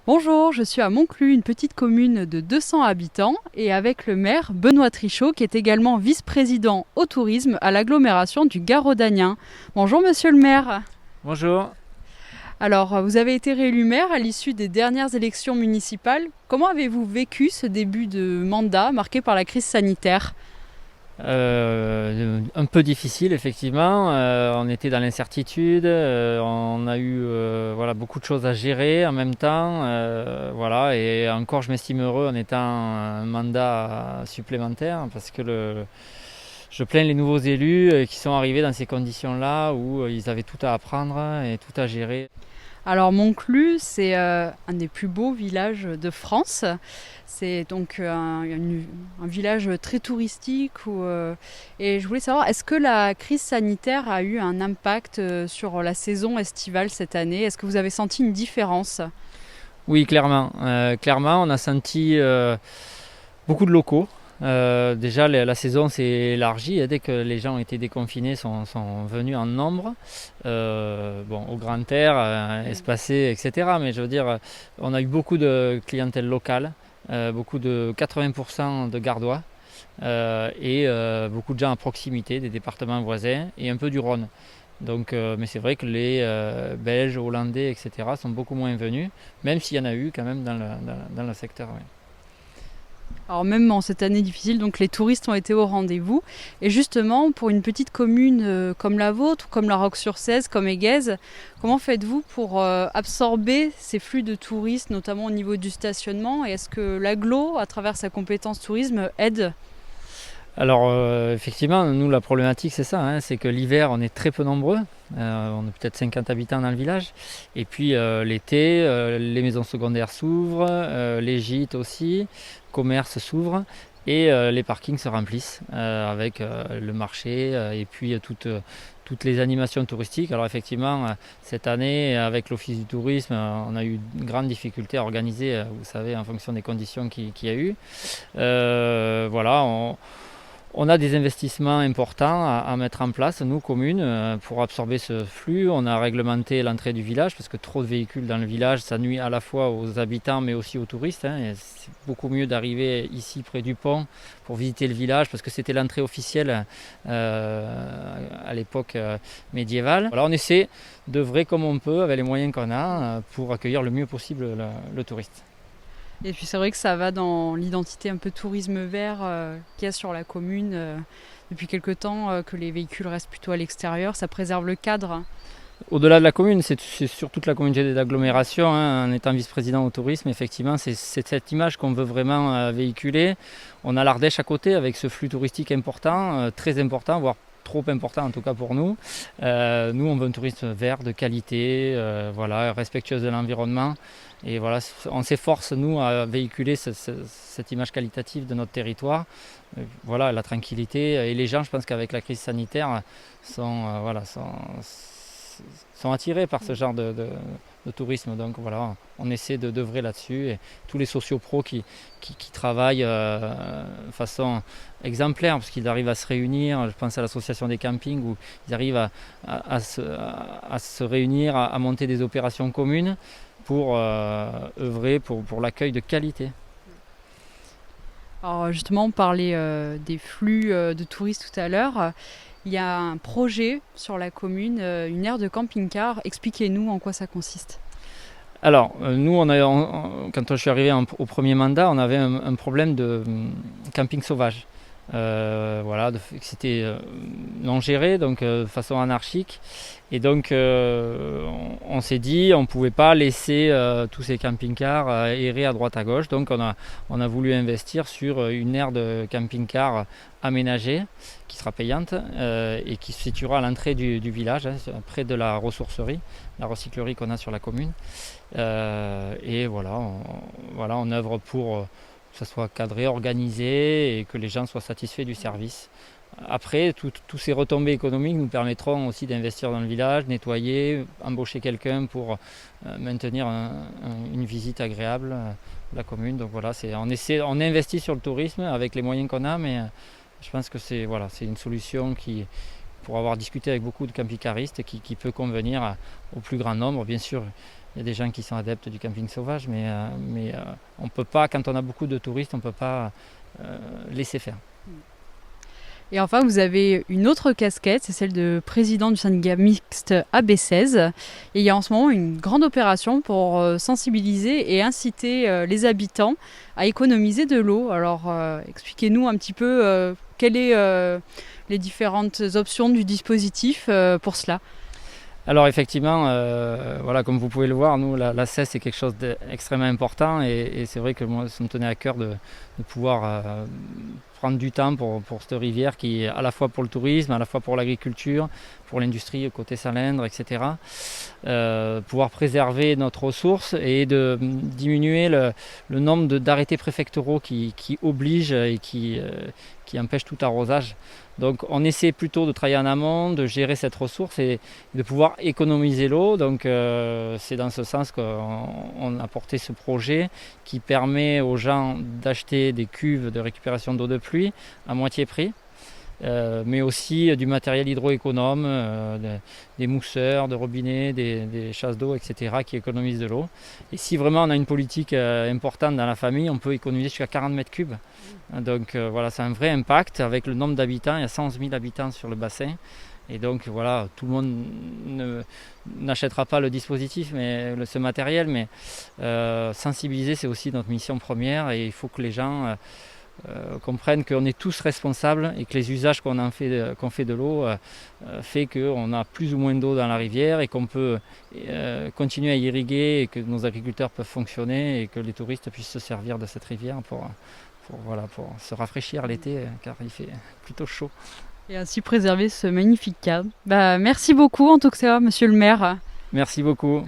Bonjour, je suis à Monclus, une petite commune de 200 habitants, et avec le maire Benoît Trichot, qui est également vice-président au tourisme à l'agglomération du Garaudagnin. Bonjour monsieur le maire. Bonjour. Alors, vous avez été réélu maire à l'issue des dernières élections municipales. Comment avez-vous vécu ce début de mandat marqué par la crise sanitaire ? Un peu difficile effectivement. On était dans l'incertitude. On a eu voilà, beaucoup de choses à gérer en même temps. Voilà, et encore je m'estime heureux en étant un mandat supplémentaire parce que je plains les nouveaux élus qui sont arrivés dans ces conditions-là où ils avaient tout à apprendre et tout à gérer. Alors Monclus, c'est un des plus beaux villages de France. C'est donc un village très touristique. Et je voulais savoir, est-ce que la crise sanitaire a eu un impact sur la saison estivale cette année ? Est-ce que vous avez senti une différence ? Oui, clairement. Clairement, on a senti beaucoup de locaux. Déjà, la saison s'est élargie. Dès que les gens ont été déconfinés, sont venus en nombre. Bon, au grand air, espacé, etc. Mais je veux dire, on a eu beaucoup de clientèle locale, beaucoup de 80% de Gardois et beaucoup de gens à proximité des départements voisins et un peu du Rhône. Donc, mais c'est vrai que les Belges, Hollandais, etc. sont beaucoup moins venus, même s'il y en a eu quand même dans le secteur. Ouais. Alors même en cette année difficile, donc les touristes ont été au rendez-vous. Et justement, pour une petite commune comme la vôtre, comme la Roque-sur-Cèze, comme Éguez, comment faites-vous pour absorber ces flux de touristes, notamment au niveau du stationnement ? Et est-ce que l'agglo, à travers sa compétence tourisme, aide ? Alors effectivement, nous la problématique c'est ça, hein, c'est que l'hiver on est très peu nombreux, on est peut-être 50 habitants dans le village, et puis l'été les maisons secondaires s'ouvrent, les gîtes aussi, le commerce s'ouvre et les parkings se remplissent avec le marché et puis toutes les animations touristiques. Alors effectivement, cette année, avec l'Office du tourisme, on a eu une grande difficulté à organiser, vous savez, en fonction des conditions qu'il y a eu. Voilà, on a des investissements importants à mettre en place, nous, communes, pour absorber ce flux. On a réglementé l'entrée du village parce que trop de véhicules dans le village, ça nuit à la fois aux habitants mais aussi aux touristes. Hein. C'est beaucoup mieux d'arriver ici près du pont pour visiter le village parce que c'était l'entrée officielle à l'époque médiévale. Voilà, on essaie d'œuvrer comme on peut avec les moyens qu'on a pour accueillir le mieux possible le touriste. Et puis c'est vrai que ça va dans l'identité un peu tourisme vert qu'il y a sur la commune depuis quelque temps, que les véhicules restent plutôt à l'extérieur, ça préserve le cadre. Au-delà de la commune, c'est sur toute la communauté d'agglomération, hein, en étant vice-président au tourisme, effectivement, c'est cette image qu'on veut vraiment véhiculer. On a l'Ardèche à côté avec ce flux touristique important, très important, voire trop important en tout cas pour nous. Nous, on veut un tourisme vert, de qualité, voilà, respectueux de l'environnement. Et voilà, on s'efforce, nous, à véhiculer cette image qualitative de notre territoire. Voilà, la tranquillité. Et les gens, je pense qu'avec la crise sanitaire, voilà, sont attirés par ce genre de tourisme. Donc voilà, on essaie d'œuvrer là-dessus. Et tous les sociopros qui travaillent de façon exemplaire, parce qu'ils arrivent à se réunir, je pense à l'association des campings, où ils arrivent à se réunir, à monter des opérations communes pour œuvrer pour l'accueil de qualité. Alors justement, on parlait des flux de touristes tout à l'heure. Il y a un projet sur la commune, une aire de camping-car. Expliquez-nous en quoi ça consiste. Alors, nous, quand je suis arrivé au premier mandat, on avait un problème de camping sauvage. Voilà, c'était non géré, donc de façon anarchique. Et donc, on s'est dit, on ne pouvait pas laisser tous ces camping-cars errer à droite à gauche. Donc, on a voulu investir sur une aire de camping-car aménagée, qui sera payante et qui se situera à l'entrée du village, hein, près de la ressourcerie, la recyclerie qu'on a sur la commune. Et voilà, on œuvre pour que ça soit cadré, organisé et que les gens soient satisfaits du service. Après, tous ces retombées économiques nous permettront aussi d'investir dans le village, nettoyer, embaucher quelqu'un pour maintenir une visite agréable de la commune. Donc voilà, on investit sur le tourisme avec les moyens qu'on a, mais je pense que c'est une solution pour avoir discuté avec beaucoup de camping-caristes qui peut convenir au plus grand nombre. Bien sûr, Il y a des gens qui sont adeptes du camping sauvage, mais on peut pas, quand on a beaucoup de touristes, on ne peut pas laisser faire. Et enfin, vous avez une autre casquette, c'est celle de président du syndicat mixte AB16. Et il y a en ce moment une grande opération pour sensibiliser et inciter les habitants à économiser de l'eau. Alors, expliquez-nous un petit peu quelles sont les différentes options du dispositif pour cela. Alors effectivement, voilà, comme vous pouvez le voir, nous, la cesse c'est quelque chose d'extrêmement important et c'est vrai que moi, ça me tenait à cœur de pouvoir prendre du temps pour cette rivière qui est à la fois pour le tourisme, à la fois pour l'agriculture, pour l'industrie côté Salindre, etc. Pouvoir préserver notre ressource et de diminuer le nombre d'arrêtés préfectoraux qui obligent et qui empêchent tout arrosage. Donc on essaie plutôt de travailler en amont, de gérer cette ressource et de pouvoir économiser l'eau. Donc c'est dans ce sens qu'on a porté ce projet qui permet aux gens d'acheter des cuves de récupération d'eau de pluie à moitié prix. Mais aussi du matériel hydroéconome, des mousseurs de robinet, des chasses d'eau, etc. qui économisent de l'eau. Et si vraiment on a une politique importante dans la famille, on peut économiser jusqu'à 40 mètres cubes. Donc voilà, c'est un vrai impact avec le nombre d'habitants. Il y a 111 000 habitants sur le bassin. Et donc voilà, tout le monde n'achètera pas le dispositif, ce matériel, mais sensibiliser, c'est aussi notre mission première et il faut que les gens comprennent qu'on est tous responsables et que les usages qu'on fait de l'eau fait qu'on a plus ou moins d'eau dans la rivière et qu'on peut continuer à irriguer et que nos agriculteurs peuvent fonctionner et que les touristes puissent se servir de cette rivière pour se rafraîchir l'été car il fait plutôt chaud. Et ainsi préserver ce magnifique cadre. Merci beaucoup en tout cas, monsieur le maire. Merci beaucoup.